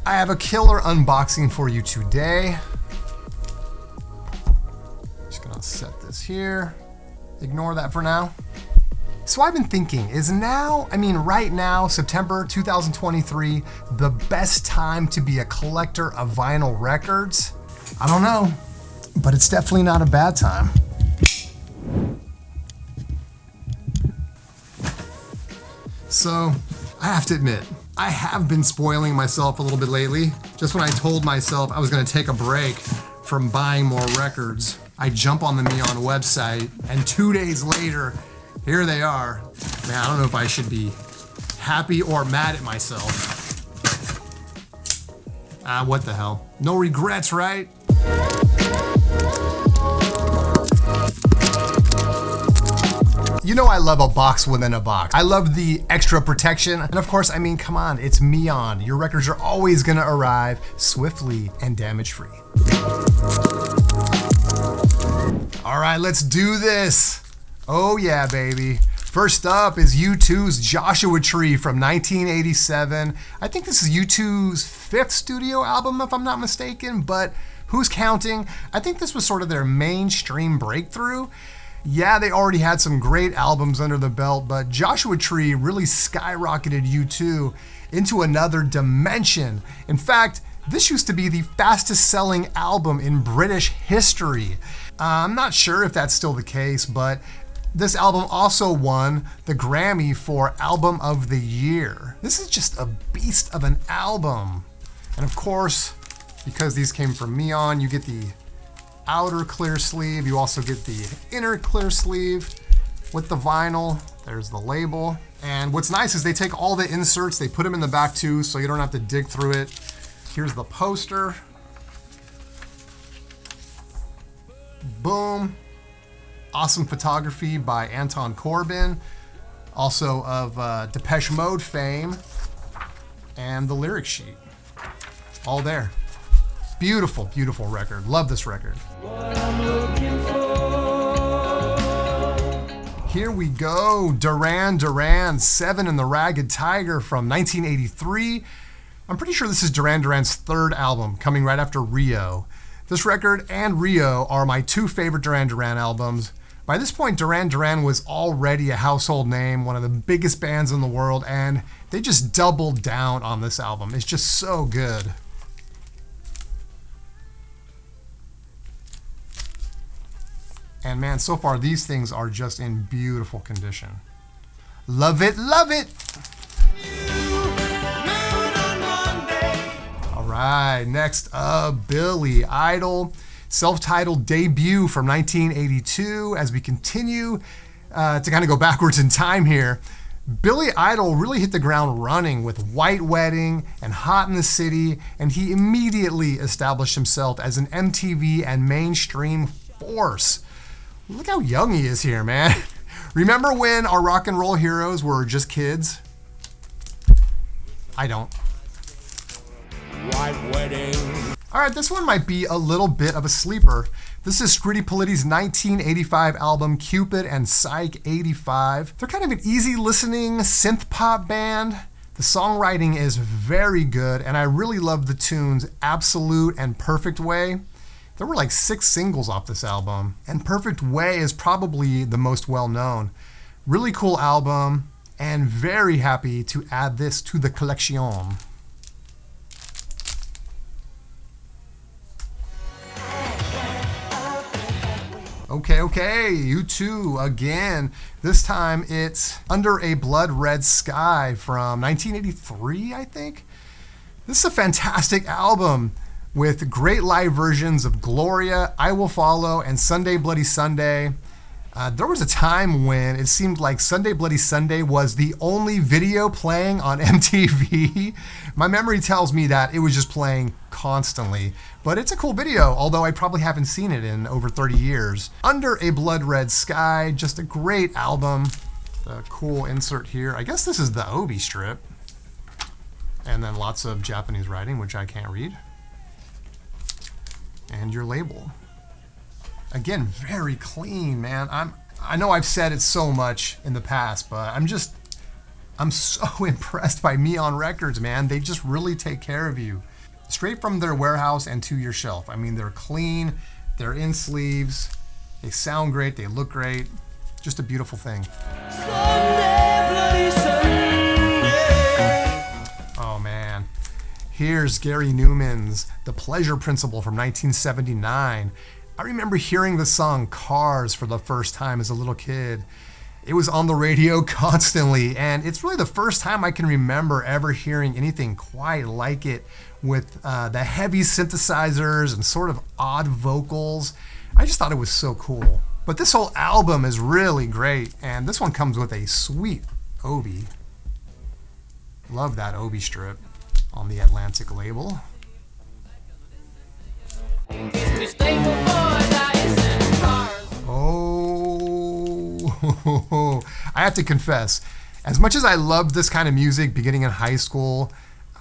I have a killer unboxing for you today. Just gonna set this here. Ignore that for now. So I've been thinking, is now, right now, September 2023, the best time to be a collector of vinyl records? I don't know, but it's definitely not a bad time. So, I have to admit, I have been spoiling myself a little bit lately. Just when I told myself I was gonna take a break from buying more records, I jump on the Numan website, and 2 days later, here they are. Man, I don't know if I should be happy or mad at myself. What the hell? No regrets, right? You know I love a box within a box. I love the extra protection. And of course, come on, it's Numan. Your records are always gonna arrive swiftly and damage-free. All right, let's do this. Oh yeah, baby. First up is U2's Joshua Tree from 1987. I think this is U2's 5th studio album, if I'm not mistaken, but who's counting? I think this was sort of their mainstream breakthrough. Yeah, they already had some great albums under the belt, but Joshua Tree really skyrocketed U2 into another dimension. In fact, this used to be the fastest selling album in British history. I'm not sure if that's still the case, but this album also won the Grammy for Album of the Year. This is just a beast of an album. And of course, because these came from Numan, you get the outer clear sleeve. You also get the inner clear sleeve with the vinyl. There's the label. And what's nice is they take all the inserts, they put them in the back too, so you don't have to dig through it. Here's the poster. Boom. Awesome photography by Anton Corbijn, also of Depeche Mode fame, and the lyric sheet. All there. Beautiful, beautiful record. Love this record. Here we go. Duran Duran, 7 and the Ragged Tiger from 1983. I'm pretty sure this is Duran Duran's 3rd album, coming right after Rio. This record and Rio are my 2 favorite Duran Duran albums. By this point, Duran Duran was already a household name, one of the biggest bands in the world, and they just doubled down on this album. It's just so good. And man, so far these things are just in beautiful condition. Love it, love it! All right, next up, Billy Idol. Self-titled debut from 1982. As we continue to kind of go backwards in time here, Billy Idol really hit the ground running with White Wedding and Hot in the City, and he immediately established himself as an MTV and mainstream force. Look how young he is here, man. Remember when our rock and roll heroes were just kids? I don't. White Wedding. All right, this one might be a little bit of a sleeper. This is Scritti Politti's 1985 album, Cupid and Psych 85. They're kind of an easy listening synth pop band. The songwriting is very good, and I really love the tunes Absolute and Perfect Way. There were like 6 singles off this album, and Perfect Way is probably the most well-known. Really cool album, and very happy to add this to the collection. Okay, U2 again. This time it's Under a Blood Red Sky from 1983, I think. This is a fantastic album with great live versions of Gloria, I Will Follow, and Sunday Bloody Sunday. There was a time when it seemed like Sunday Bloody Sunday was the only video playing on MTV. My memory tells me that it was just playing constantly, but it's a cool video, although I probably haven't seen it in over 30 years. Under a Blood Red Sky, just a great album. The cool insert here. I guess this is the Obi strip. And then lots of Japanese writing, which I can't read. And your label. Again, very clean, man. I know I've said it so much in the past, but I'm so impressed by Numan Records, man. They just really take care of you. straight from their warehouse and to your shelf. I mean, they're clean, they're in sleeves, they sound great, they look great. Just a beautiful thing. Sunday, bloody Sunday. Oh man. Here's Gary Numan's The Pleasure Principle from 1979. I remember hearing the song Cars for the first time as a little kid. It was on the radio constantly, and it's really the first time I can remember ever hearing anything quite like it, with the heavy synthesizers and sort of odd vocals. I just thought it was so cool. But this whole album is really great, and this one comes with a sweet Obi. Love that Obi strip on the Atlantic label. Oh, I have to confess, as much as I loved this kind of music beginning in high school,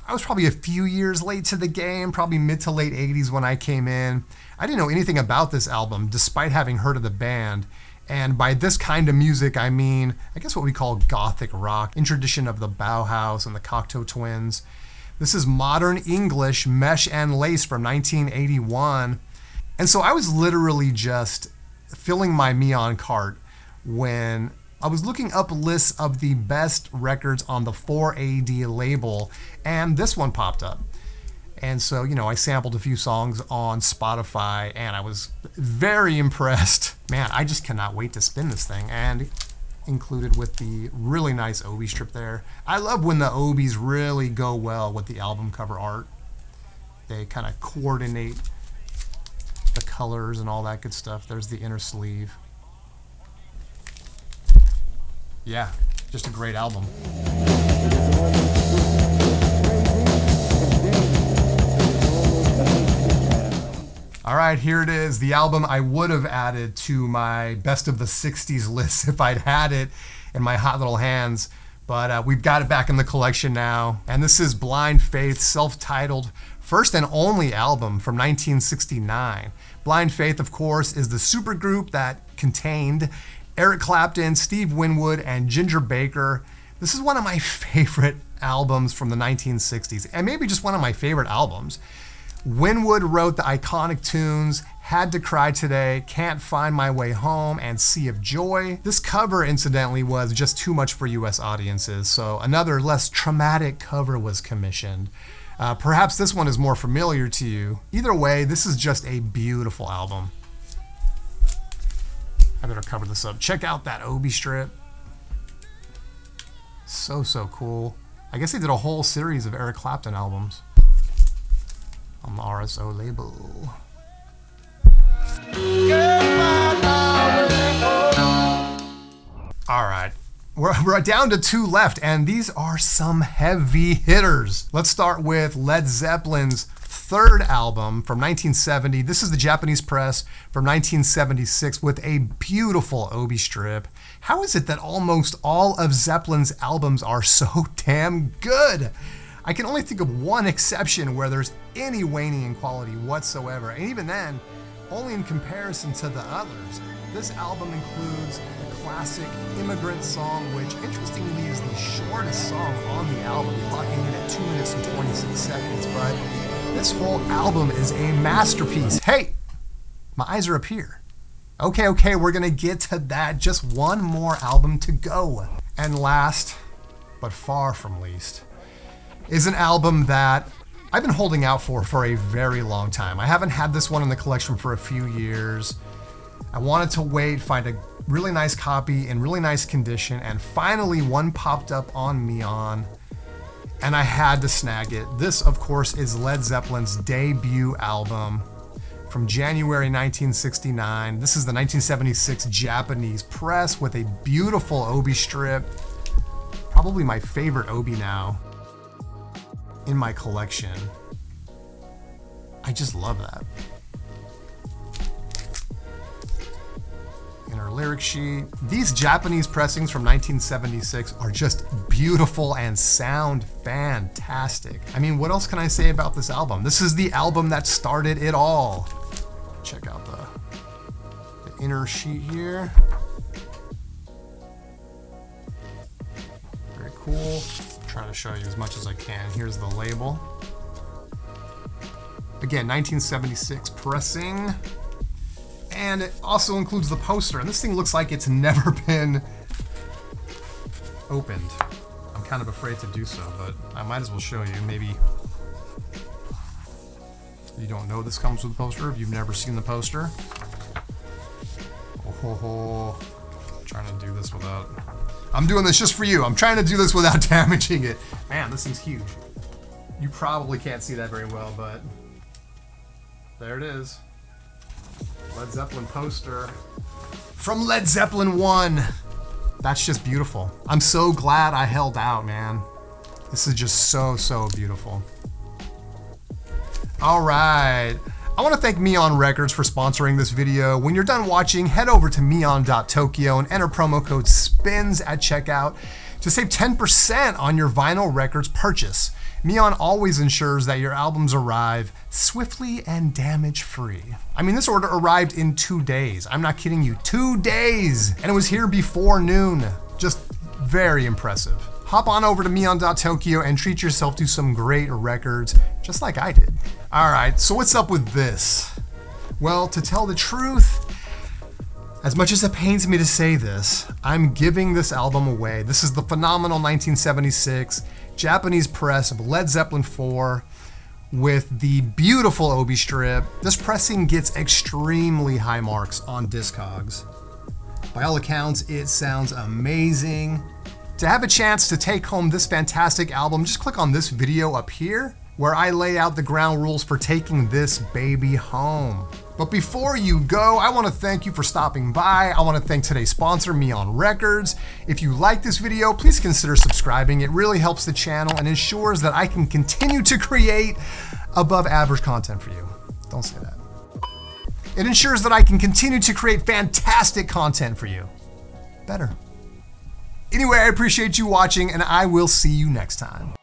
I was probably a few years late to the game, probably mid to late 80s when I came in. I didn't know anything about this album, despite having heard of the band. And by this kind of music, I mean, I guess what we call gothic rock, in tradition of the Bauhaus and the Cocteau Twins. This is Modern English, Mesh and Lace from 1981. And so I was literally just filling my Neon cart when I was looking up lists of the best records on the 4AD label, and this one popped up. And so, you know, I sampled a few songs on Spotify, and I was very impressed. Man, I just cannot wait to spin this thing. And included with the really nice Obi strip there. I love when the Obis really go well with the album cover art. They kind of coordinate the colors and all that good stuff. There's the inner sleeve. Yeah, just a great album. All right, here it is, the album I would have added to my best of the 60s list if I'd had it in my hot little hands. But we've got it back in the collection now. And this is Blind Faith's self-titled first and only album from 1969. Blind Faith, of course, is the supergroup that contained Eric Clapton, Steve Winwood, and Ginger Baker. This is one of my favorite albums from the 1960s, and maybe just one of my favorite albums. Winwood wrote the iconic tunes Had to Cry Today, Can't Find My Way Home, and Sea of Joy. This cover, incidentally, was just too much for US audiences, so another less traumatic cover was commissioned. Perhaps this one is more familiar to you. Either way, this is just a beautiful album. I better cover this up. Check out that Obi strip. So cool. I guess they did a whole series of Eric Clapton albums on the RSO label. All right, we're down to two left, and these are some heavy hitters. Let's start with Led Zeppelin's third album from 1970. This is the Japanese press from 1976 with a beautiful Obi strip. How is it that almost all of Zeppelin's albums are so damn good? I can only think of one exception where there's any waning in quality whatsoever, and even then, only in comparison to the others. This album includes the classic Immigrant Song, which interestingly is the shortest song on the album, clocking in at 2 minutes and 26 seconds, but this whole album is a masterpiece. Hey, my eyes are up here. Okay, we're gonna get to that. Just one more album to go. And last, but far from least, is an album that I've been holding out for a very long time. I haven't had this one in the collection for a few years. I wanted to wait, find a really nice copy in really nice condition, and finally one popped up on Neon, and I had to snag it. This, of course, is Led Zeppelin's debut album from January 1969. This is the 1976 Japanese press with a beautiful Obi strip. Probably my favorite Obi now in my collection. I just love that. Inner lyric sheet. These Japanese pressings from 1976 are just beautiful and sound fantastic. I mean, what else can I say about this album? This is the album that started it all. Check out the inner sheet here. Very cool. Trying to show you as much as I can. Here's the label. Again, 1976 pressing. And it also includes the poster. And this thing looks like it's never been opened. I'm kind of afraid to do so, but I might as well show you. Maybe you don't know this comes with a poster if you've never seen the poster. Oh, trying to do this without... I'm doing this just for you. I'm trying to do this without damaging it. Man, this thing's huge. You probably can't see that very well, but there it is. Led Zeppelin poster from Led Zeppelin I. That's just beautiful. I'm so glad I held out, man. This is just so, so beautiful. All right. I want to thank Neon Records for sponsoring this video. When you're done watching, head over to neon.tokyo and enter promo code SPINS at checkout to save 10% on your vinyl records purchase. Neon always ensures that your albums arrive swiftly and damage-free. I mean, this order arrived in 2 days. I'm not kidding you, 2 days! And it was here before noon. Just very impressive. Hop on over to neon.tokyo and treat yourself to some great records, just like I did. All right, so what's up with this? Well, to tell the truth, as much as it pains me to say this, I'm giving this album away. This is the phenomenal 1976 Japanese press of Led Zeppelin IV with the beautiful Obi strip. This pressing gets extremely high marks on Discogs. By all accounts, it sounds amazing. To have a chance to take home this fantastic album, just click on this video up here where I lay out the ground rules for taking this baby home. But before you go, I want to thank you for stopping by. I want to thank today's sponsor, Neon Records. If you like this video, please consider subscribing. It really helps the channel and ensures that I can continue to create above average content for you. Don't say that. It ensures that I can continue to create fantastic content for you. Better. Anyway, I appreciate you watching and I will see you next time.